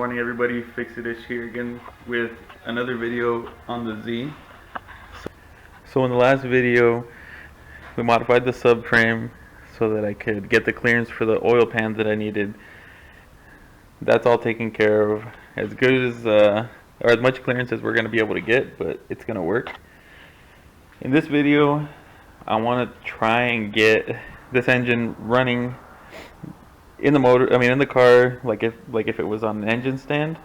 Morning everybody, Fix-It-ish here again with another video on the Z. So in the last video we modified the subframe so that I could get the clearance for the oil pan that I needed. That's all taken care of, as good as or as much clearance as we're going to be able to get, but it's going to work. In this video I want to try and get this engine running in the motor, in the car, like if it was on an engine stand.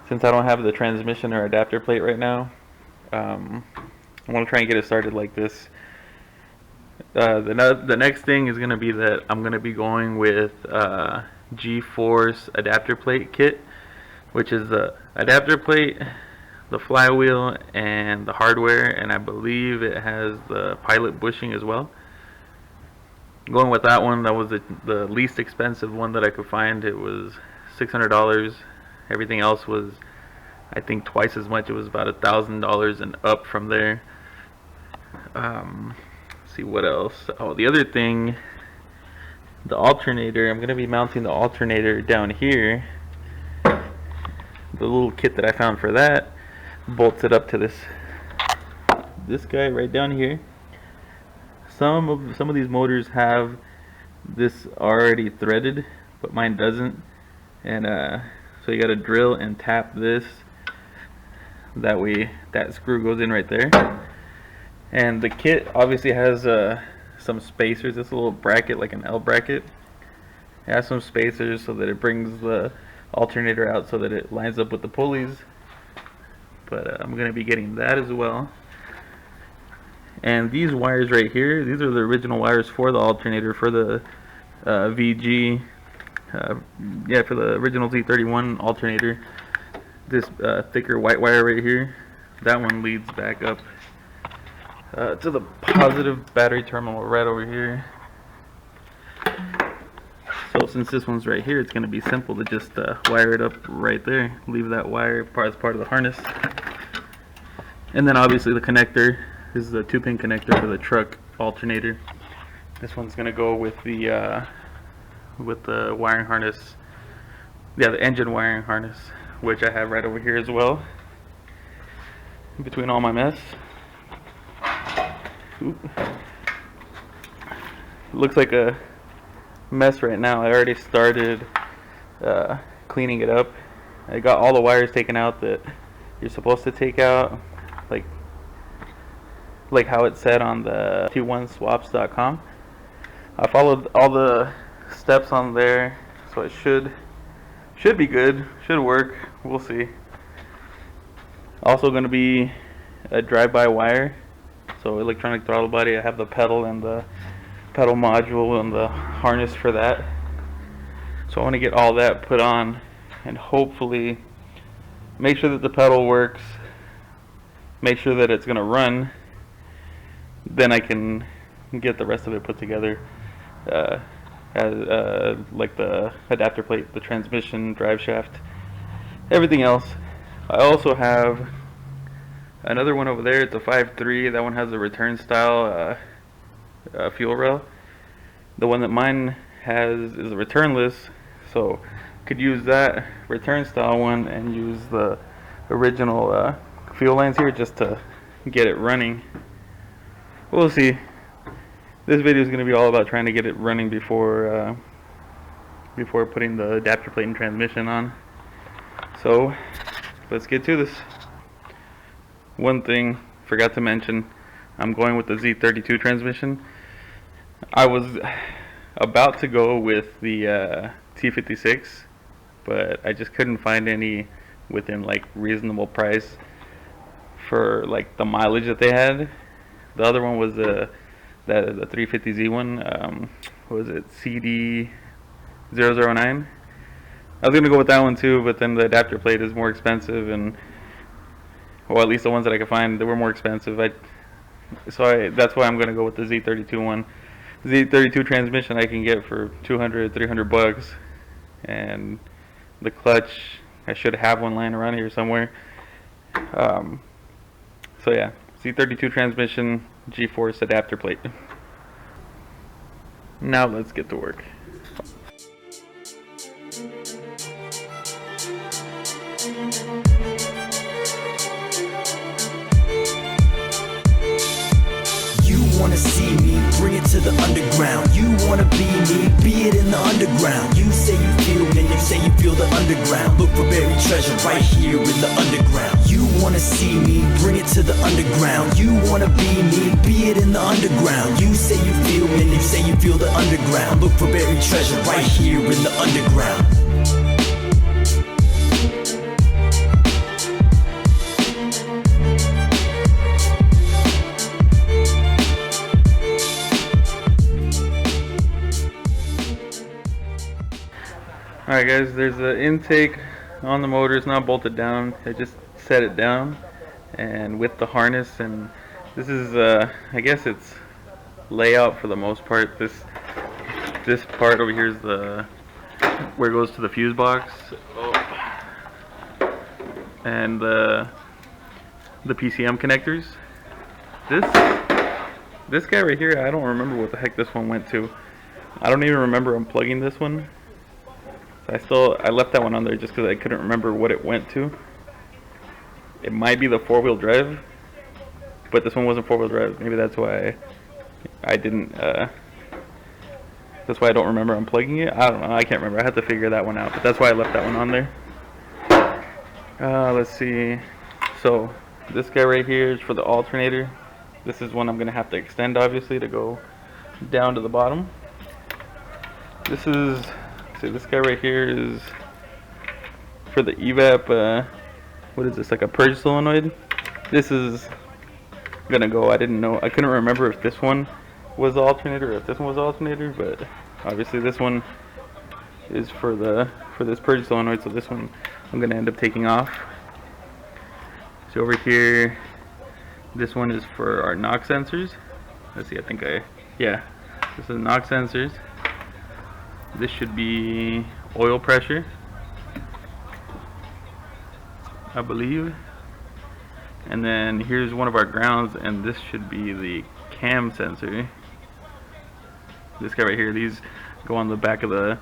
Since I don't have the transmission or adapter plate right now, I want to try and get it started like this. The next thing is going to be that I'm going to be going with G-Force adapter plate kit, which is the adapter plate, the flywheel, and the hardware, and I believe it has the pilot bushing as well. Going with that one, that was the least expensive one that I could find. It was $600. Everything else was, I think, twice as much. It was about $1,000 and up from there. Let's see what else. Oh, the other thing, the alternator. I'm going to be mounting the alternator down here. The little kit that I found for that bolts it up to this guy right down here. Some of these motors have this already threaded, but mine doesn't, and so you got to drill and tap this. That way, that screw goes in right there. And the kit obviously has some spacers. This little bracket, like an L bracket, it has some spacers so that it brings the alternator out so that it lines up with the pulleys. But I'm gonna be getting that as well. And these wires right here, these are the original wires for the alternator, for the VG, for the original Z31 alternator. This thicker white wire right here, that one leads back up to the positive battery terminal right over here. So since this one's right here, it's going to be simple to just wire it up right there. Leave that wire as part of the harness. And then obviously the connector. This is a 2-pin connector for the truck alternator. This one's gonna go with the wiring harness. Yeah, the engine wiring harness, which I have right over here as well. In between all my mess. Oop. It looks like a mess right now. I already started cleaning it up. I got all the wires taken out that you're supposed to take out, like how it said on the T1swaps.com. I followed all the steps on there, so it should be good, should work. We'll see. Also going to be a drive-by wire, so electronic throttle body. I have the pedal and the pedal module and the harness for that. So I want to get all that put on and hopefully make sure that the pedal works, make sure that it's going to run. Then I can get the rest of it put together, like the adapter plate, the transmission, drive shaft, everything else. I also have another one over there. It's a 5.3. That one has a return style fuel rail. The one that mine has is a returnless, so could use that return style one and use the original fuel lines here just to get it running. We'll see. This video is going to be all about trying to get it running before putting the adapter plate and transmission on. So let's get to this. One thing forgot to mention, I'm going with the Z32 transmission. I was about to go with the T56, but I just couldn't find any within like reasonable price for like the mileage that they had. The other one was the 350Z one. What was it? CD009. I was gonna go with that one too, but then the adapter plate is more expensive, and well, at least the ones that I could find, they were more expensive. That's why I'm gonna go with the Z32 one. Z32 transmission I can get for $200-300, and the clutch, I should have one lying around here somewhere. So yeah. Z32 transmission, G-Force adapter plate. Now let's get to work. to the underground. You wanna be me, be it in the underground. You say you feel me, you say you feel the underground. Look for buried treasure right here in the underground. You wanna see me, bring it to the underground. You wanna be me, be it in the underground. You say you feel me, you say you feel the underground. Look for buried treasure right here in the underground. Alright guys, there's the intake on the motor. It's not bolted down. I just set it down and with the harness, and this is I guess it's layout for the most part. This part over here is the where it goes to the fuse box. And the PCM connectors. This guy right here, I don't remember what the heck this one went to. I don't even remember unplugging this one. I left that one on there just because I couldn't remember what it went to. It might be the 4-wheel drive, but this one wasn't 4-wheel drive. Maybe that's why I didn't. That's why I don't remember unplugging it. I don't know. I can't remember. I had to figure that one out. But that's why I left that one on there. Let's see. So this guy right here is for the alternator. This is one I'm gonna have to extend, obviously, to go down to the bottom. This is. See, this guy right here is for the evap. What is this, like a purge solenoid? This is gonna go. I didn't know. I couldn't remember if this one was the alternator or if this one was the alternator, but obviously this one is for this purge solenoid. So this one I'm gonna end up taking off. So over here, this one is for our knock sensors. Let's see. Yeah. This is knock sensors. This should be oil pressure, I believe. And then here's one of our grounds, and this should be the cam sensor. This guy right here. These go on the back of the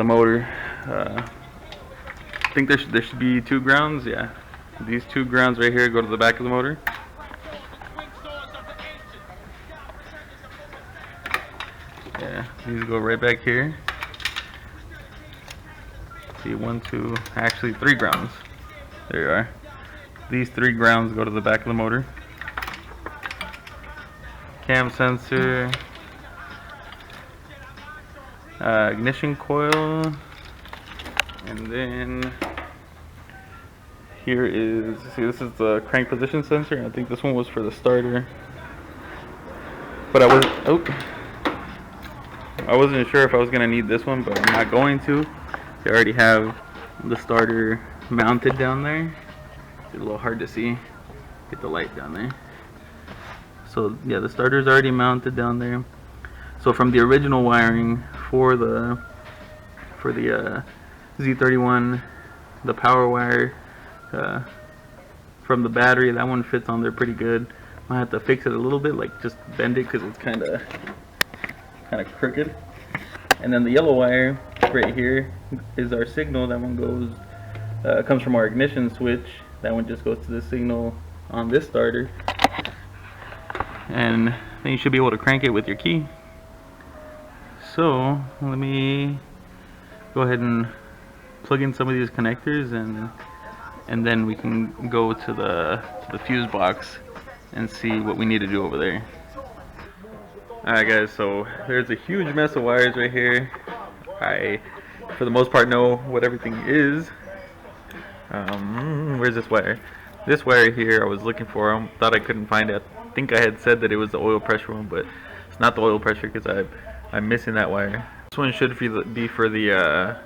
motor. I think there should be 2 grounds. Yeah, these 2 grounds right here go to the back of the motor. Yeah, these go right back here. See, 1, 2, actually 3 grounds. There you are. These 3 grounds go to the back of the motor. Cam sensor, ignition coil, and then here is, see, this is the crank position sensor. I think this one was for the starter, but I wasn't sure if I was gonna need this one, but I'm not going to. They already have the starter mounted down there. It's a little hard to see. Get the light down there. So yeah, the starter's already mounted down there. So from the original wiring for the Z31, the power wire from the battery, that one fits on there pretty good. I have to fix it a little bit, like just bend it because it's kind of crooked. And then the yellow wire right here is our signal. That one comes from our ignition switch. That one just goes to the signal on this starter, and then you should be able to crank it with your key. So let me go ahead and plug in some of these connectors, and then we can go to the fuse box and see what we need to do over there. Alright guys, so there's a huge mess of wires right here. I, for the most part, know what everything is. Where's this wire? This wire here I was looking for. I thought I couldn't find it. I think I had said that it was the oil pressure one, but it's not the oil pressure because I'm missing that wire. This one should be for the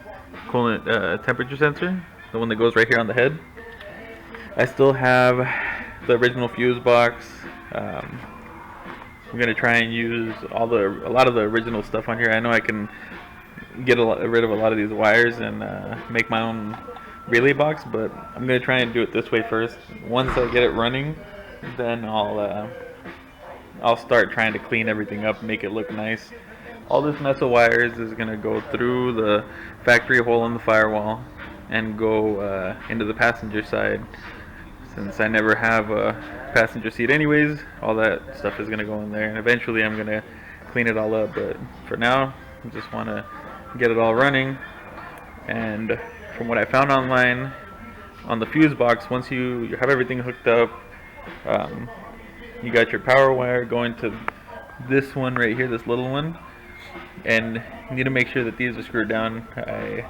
coolant temperature sensor, the one that goes right here on the head. I still have the original fuse box. I'm gonna try and use a lot of the original stuff on here. I know I can get rid of a lot of these wires and make my own relay box, but I'm gonna try and do it this way first. Once I get it running, then I'll start trying to clean everything up, make it look nice. All this mess of wires is gonna go through the factory hole in the firewall and go into the passenger side. since I never have a passenger seat anyways, all that stuff is going to go in there, and eventually I'm going to clean it all up. But for now, I just want to get it all running. And from what I found online, on the fuse box, once you have everything hooked up, you got your power wire going to this one right here, this little one, and you need to make sure that these are screwed down. I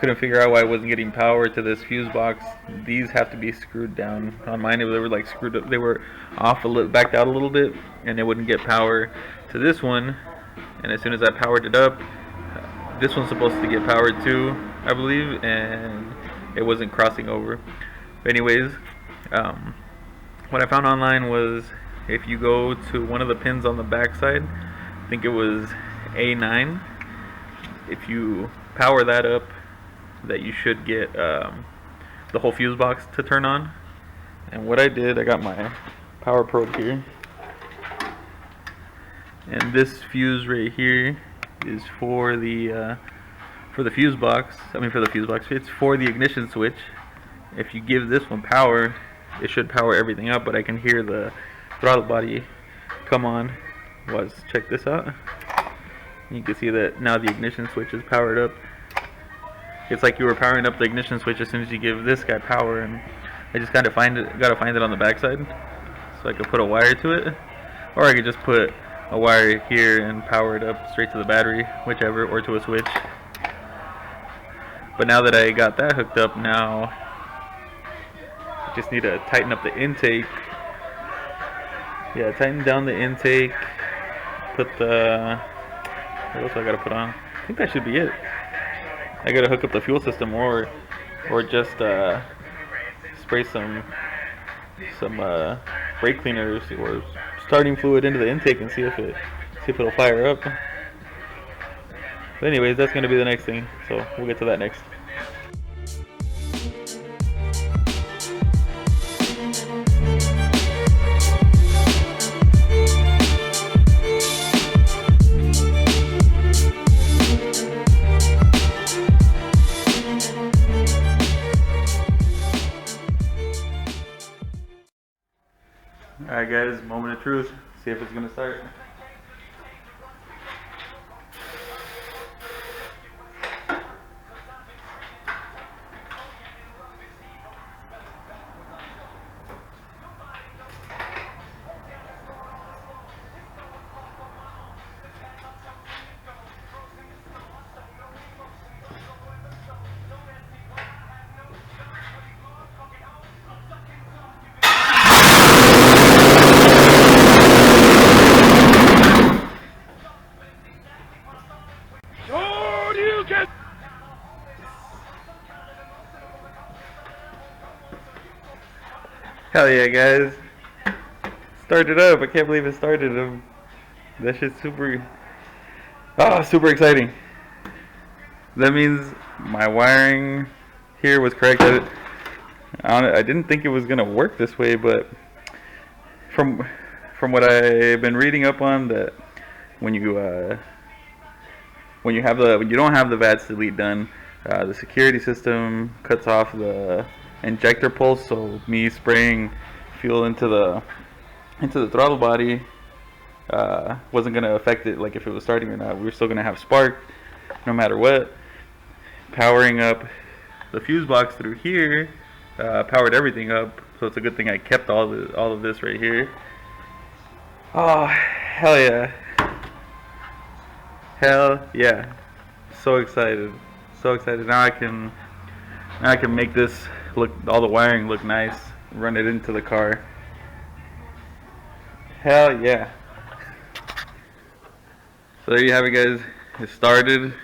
couldn't figure out why I wasn't getting power to this fuse box. These have to be screwed down. On mine, they were like screwed up. They were off a little, backed out a little bit, and it wouldn't get power to this one. And as soon as I powered it up, this one's supposed to get powered too, I believe, and it wasn't crossing over. But anyways, what I found online was if you go to one of the pins on the back side, I think it was A9, if you power that up, that you should get the whole fuse box to turn on. And what I did, I got my power probe here, and this fuse right here is for the fuse box. It's for the ignition switch. If you give this one power, it should power everything up, but I can hear the throttle body come on. Check this out. You can see that now the ignition switch is powered up. It's like you were powering up the ignition switch as soon as you give this guy power, and I just gotta find it on the backside, so I could put a wire to it, or I could just put a wire here and power it up straight to the battery, whichever, or to a switch. But now that I got that hooked up, now I just need to tighten up the intake. Yeah, tighten down the intake. Put the, what else do I gotta put on? I think that should be it. I gotta hook up the fuel system, or just spray some brake cleaners or starting fluid into the intake and see if it'll fire up. But anyways, that's gonna be the next thing, so we'll get to that next. Alright guys, moment of truth. See if it's gonna start. Hell yeah, guys. Started up. I can't believe it started. That shit's super exciting. That means my wiring here was correct. I didn't think it was gonna work this way, but from what I've been reading up on, that when you don't have the VATS delete done, the security system cuts off the injector pulse, so me spraying fuel into the throttle body wasn't going to affect it, like if it was starting or not. We were still going to have spark no matter what. Powering up the fuse box through here powered everything up, so it's a good thing I kept all of this right here. Oh, hell yeah. Hell yeah. So excited. So excited. Now I can make this look, all the wiring look nice, run it into the car. Hell yeah. So there you have it, guys. It started.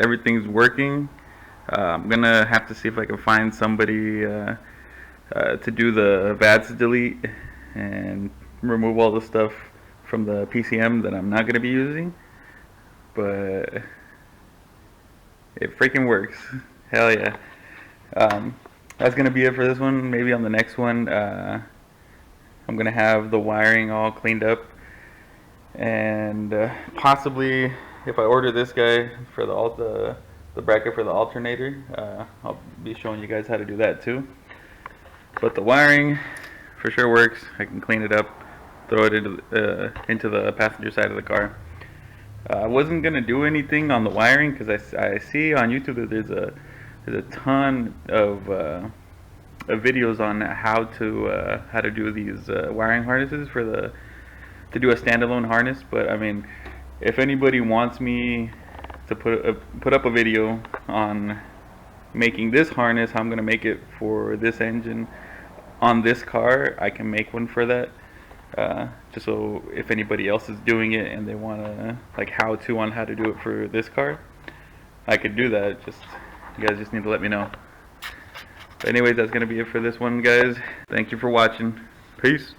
Everything's working. I'm gonna have to see if I can find somebody to do the VATS delete and remove all the stuff from the PCM that I'm not gonna be using. But it freaking works. Hell yeah. That's gonna be it for this one. Maybe on the next one, I'm gonna have the wiring all cleaned up, and possibly if I order this guy for the bracket for the alternator, I'll be showing you guys how to do that too. But the wiring for sure works. I can clean it up, throw it into the passenger side of the car. I wasn't gonna do anything on the wiring because I see on YouTube that there's a ton of videos on how to do these wiring harnesses to do a standalone harness. But I mean, if anybody wants me to put up a video on making this harness, I'm gonna make it for this engine on this car. I can make one for that. Just so if anybody else is doing it and they want to like how to do it for this car, I could do that. Just you guys just need to let me know. But anyways, that's gonna be it for this one, guys. Thank you for watching. Peace.